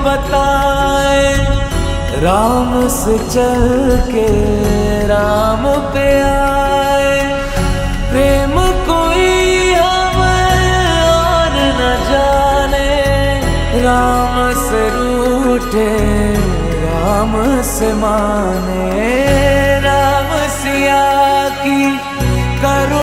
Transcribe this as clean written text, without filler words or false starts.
बताए, राम से चल के राम पे आए। प्रेम कोई हमें और न जाने, राम से रूठे राम से माने। राम सिया की करो